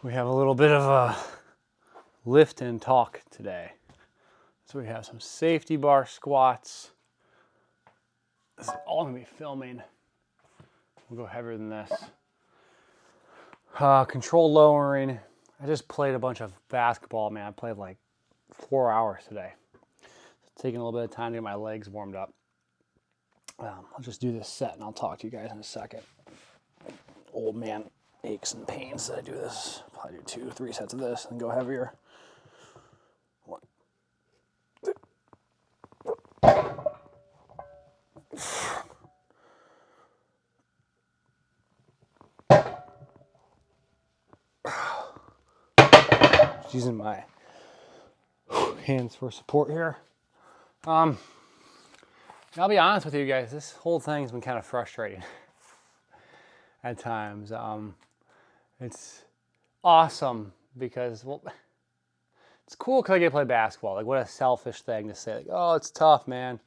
We have a little bit of a lift and talk today. So we have some safety bar squats. This is all gonna be filming. We'll go heavier than this. Control lowering. I just played a bunch of basketball, man. I played like 4 hours today. It's taking a little bit of time to get my legs warmed up. I'll just do this set and I'll talk to you guys in a second. Old man aches and pains that I do this. Probably do 2 or 3 sets of this and go heavier. 1, 2. Just using my hands for support here. I'll be honest with you guys, this whole thing's been kind of frustrating at times. It's awesome because, well, it's cool because I get to play basketball. Like, what a selfish thing to say. Like, oh, it's tough, man.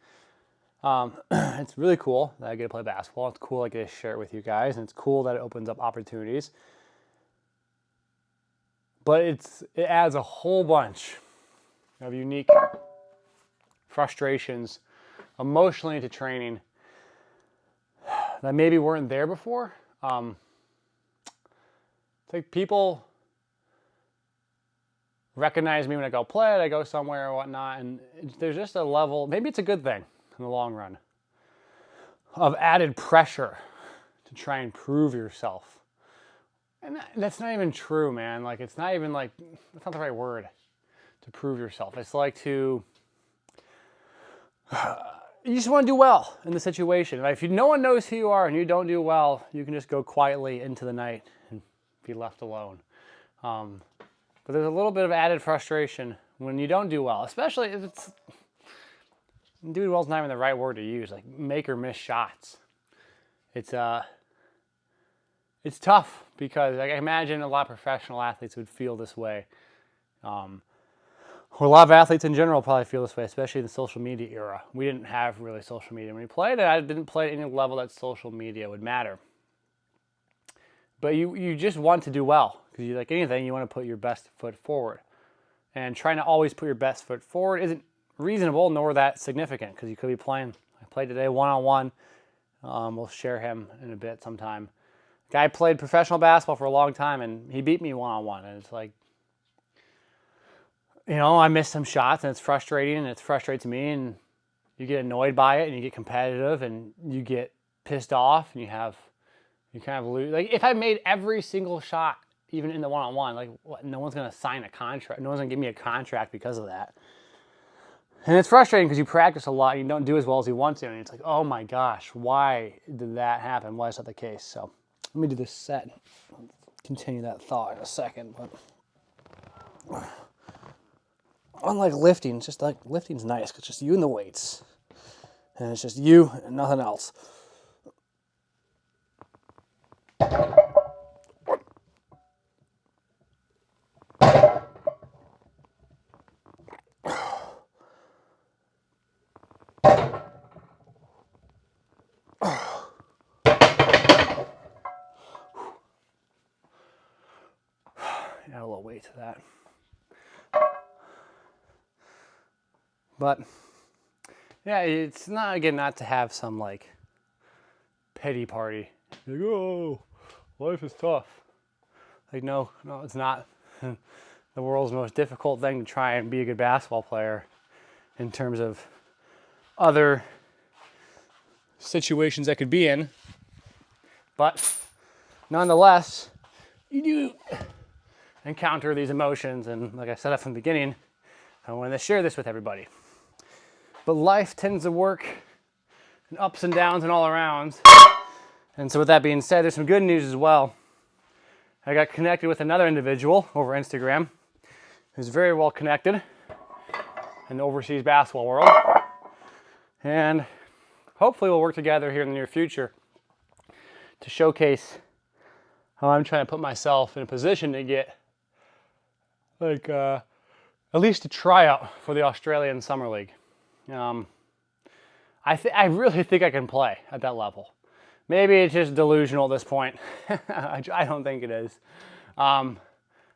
It's really cool that I get to play basketball. It's cool I get to share it with you guys, and it's cool that it opens up opportunities. But it adds a whole bunch of unique frustrations emotionally to training that maybe weren't there before. It's like people recognize me when I go play it, I go somewhere or whatnot, and there's just a level, maybe it's a good thing in the long run, of added pressure to try and prove yourself. And that's not even true, man. Like, it's not even like, that's not the right word, to prove yourself. It's like to, you just want to do well in the situation. Right? If no one knows who you are and you don't do well, you can just go quietly into the night and be left alone. But there's a little bit of added frustration when you don't do well, especially if it's, doing well is not even the right word to use, like make or miss shots. It's tough because I imagine a lot of professional athletes would feel this way. Or a lot of athletes in general probably feel this way, especially in the social media era. We didn't have really social media. When we played it, I didn't play at any level that social media would matter. But you just want to do well because you, like anything, you want to put your best foot forward. And trying to always put your best foot forward isn't reasonable nor that significant because you could be playing. I played today one-on-one. We'll share him in a bit sometime. Guy played professional basketball for a long time and he beat me one-on-one. And it's like, you know, I missed some shots and it's frustrating and it's frustrating to me, and you get annoyed by it and you get competitive and you get pissed off and you kind of lose. Like, if I made every single shot, even in the one-on-one, like, what, no one's going to sign a contract. No one's going to give me a contract because of that. And it's frustrating because you practice a lot and you don't do as well as you want to. And it's like, oh my gosh, why did that happen? Why is that the case? So let me do this set. I'll continue that thought in a second. But unlike lifting, it's just like lifting's nice because it's just you and the weights. And it's just you and nothing else. Add a little weight to that. But yeah, it's not, again, not to have some like pity party. Like, oh, life is tough. Like, no, it's not. The world's most difficult thing to try and be a good basketball player in terms of other situations I could be in. But nonetheless, you do encounter these emotions, and like I said from the beginning, I wanted to share this with everybody. But life tends to work in ups and downs and all arounds. And so with that being said, there's some good news as well. I got connected with another individual over Instagram who's very well connected in the overseas basketball world. And hopefully we'll work together here in the near future to showcase how I'm trying to put myself in a position to get like at least a tryout for the Australian Summer League. I really think I can play at that level. Maybe it's just delusional at this point. I don't think it is.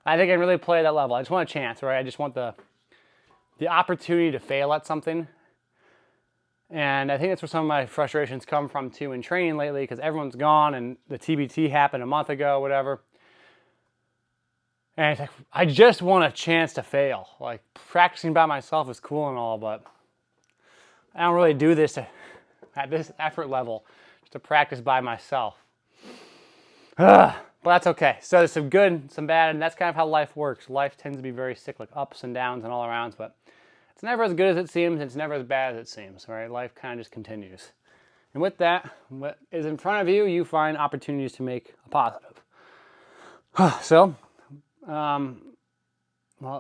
I think I can really play at that level. I just want a chance, right? I just want the opportunity to fail at something. And I think that's where some of my frustrations come from too in training lately, because everyone's gone and the TBT happened a month ago, whatever. And it's like, I just want a chance to fail. Like, practicing by myself is cool and all, but I don't really do this at this effort level just to practice by myself. But that's okay. So there's some good, some bad, and that's kind of how life works. Life tends to be very cyclic, ups and downs and all arounds, but it's never as good as it seems. It's never as bad as it seems, right? Life kind of just continues. And with that, what is in front of you, you find opportunities to make a positive. So, well,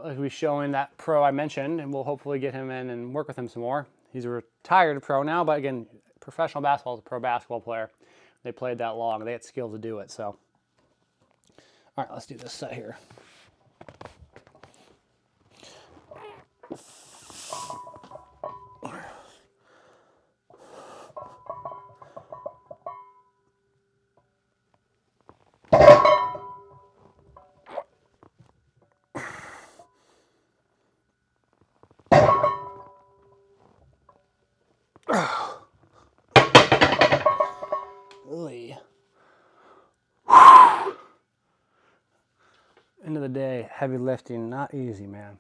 as we show in that pro I mentioned, and we'll hopefully get him in and work with him some more. He's a retired pro now, but again, professional basketball is a pro basketball player. They played that long. They had skills to do it. So, all right, let's do this set here. End of the day, heavy lifting, not easy, man.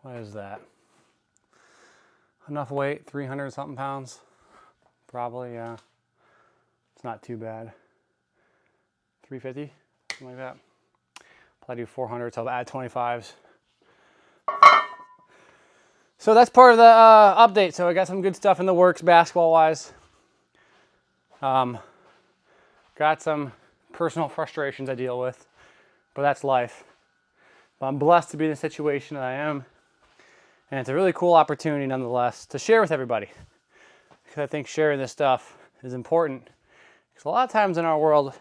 What is that? Enough weight, 300 something pounds? Probably, yeah. It's not too bad. 350, something like that. Probably do 400, so I'll add 25s. So that's part of the update. So I got some good stuff in the works basketball-wise. Got some personal frustrations I deal with, but that's life. But I'm blessed to be in the situation that I am, and it's a really cool opportunity nonetheless to share with everybody, because I think sharing this stuff is important. Because a lot of times in our world,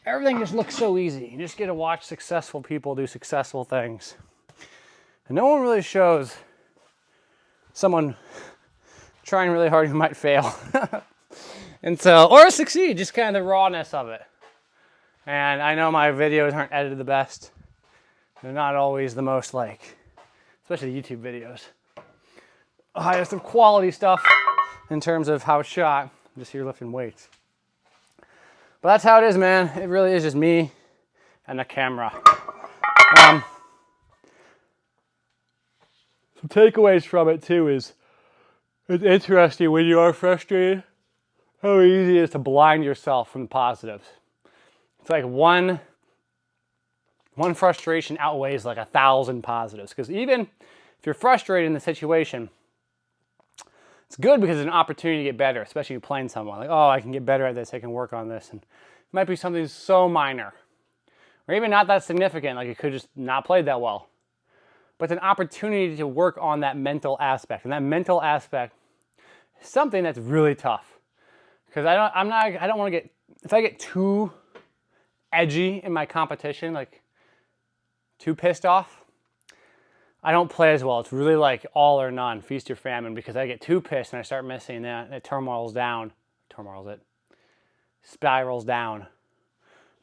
everything just looks so easy. You just get to watch successful people do successful things, and no one really shows someone trying really hard who might fail. And so, or succeed, just kind of the rawness of it. And I know my videos aren't edited the best. They're not always the most, like, especially YouTube videos, highest of quality stuff in terms of how it's shot. I'm just here lifting weights. But that's how it is, man. It really is just me and the camera. Some takeaways from it too is, it's interesting when you are frustrated how easy it is to blind yourself from the positives. It's like one frustration outweighs like 1,000 positives. Because even if you're frustrated in the situation, it's good because it's an opportunity to get better, especially if you're playing someone. Like, oh, I can get better at this, I can work on this. And it might be something so minor, or even not that significant, like you could just not play that well. But it's an opportunity to work on that mental aspect. And that mental aspect is something that's really tough. Because I don't want to get, if I get too edgy in my competition, like too pissed off, I don't play as well. It's really like all or none, feast or famine, because I get too pissed and I start missing that, and it spirals down.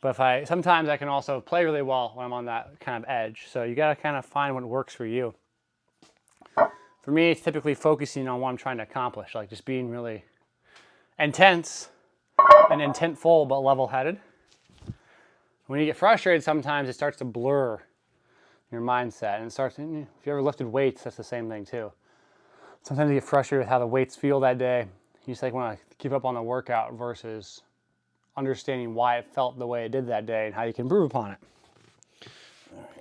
But sometimes I can also play really well when I'm on that kind of edge. So you got to kind of find what works for you. For me, it's typically focusing on what I'm trying to accomplish, like just being really intense and intentful, but level-headed. When you get frustrated, sometimes it starts to blur your mindset, and it starts. If you ever lifted weights, that's the same thing too. Sometimes you get frustrated with how the weights feel that day. You just like want to keep up on the workout versus understanding why it felt the way it did that day and how you can improve upon it. All right.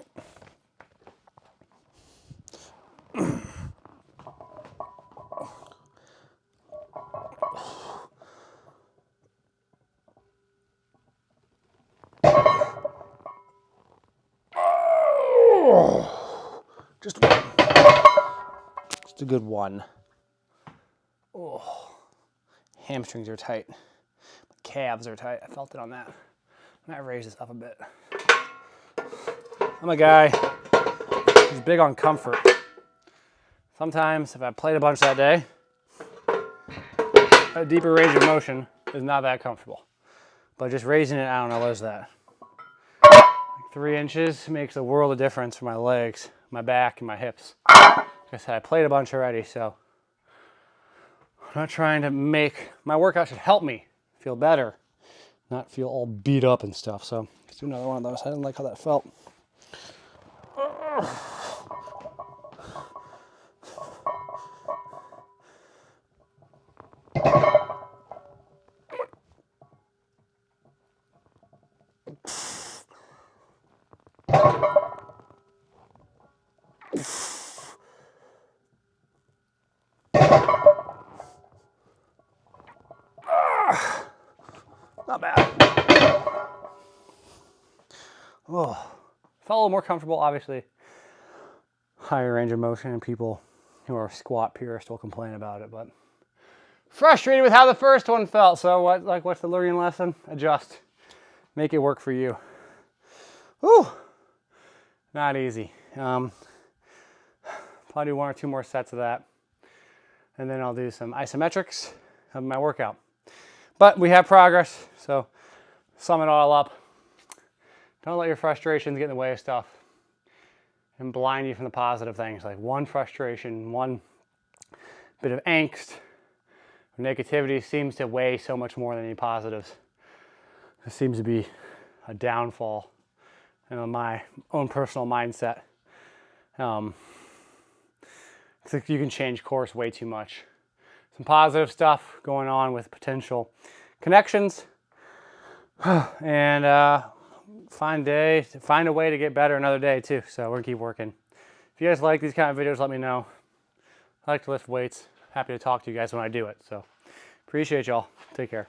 Just one. Just a good one. Oh, hamstrings are tight. My calves are tight. I felt it on that. I might raise this up a bit. I'm a guy who's big on comfort. Sometimes if I played a bunch that day, a deeper range of motion is not that comfortable. But just raising it, I don't know, what is that? 3 inches makes a world of difference for my legs, my back, and my hips. Like I said, I played a bunch already, so I'm not trying to make, my workout should help me feel better, not feel all beat up and stuff. So let's do another one of those. I didn't like how that felt. Not bad. Oh, felt a little more comfortable, obviously. Higher range of motion, and people who are squat purists will complain about it, but frustrated with how the first one felt. So what's the learning lesson? Adjust. Make it work for you. Whew. Not easy. Probably do 1 or 2 more sets of that. And then I'll do some isometrics of my workout. But we have progress, so sum it all up. Don't let your frustrations get in the way of stuff and blind you from the positive things. Like one frustration, one bit of angst, negativity seems to weigh so much more than any positives. It seems to be a downfall in my own personal mindset. You can change course way too much. Some positive stuff going on with potential connections, and find a way to get better another day too. So we're gonna keep working. If you guys like these kind of videos, let me know. I like to lift weights. Happy to talk to you guys when I do it. So appreciate y'all. Take care.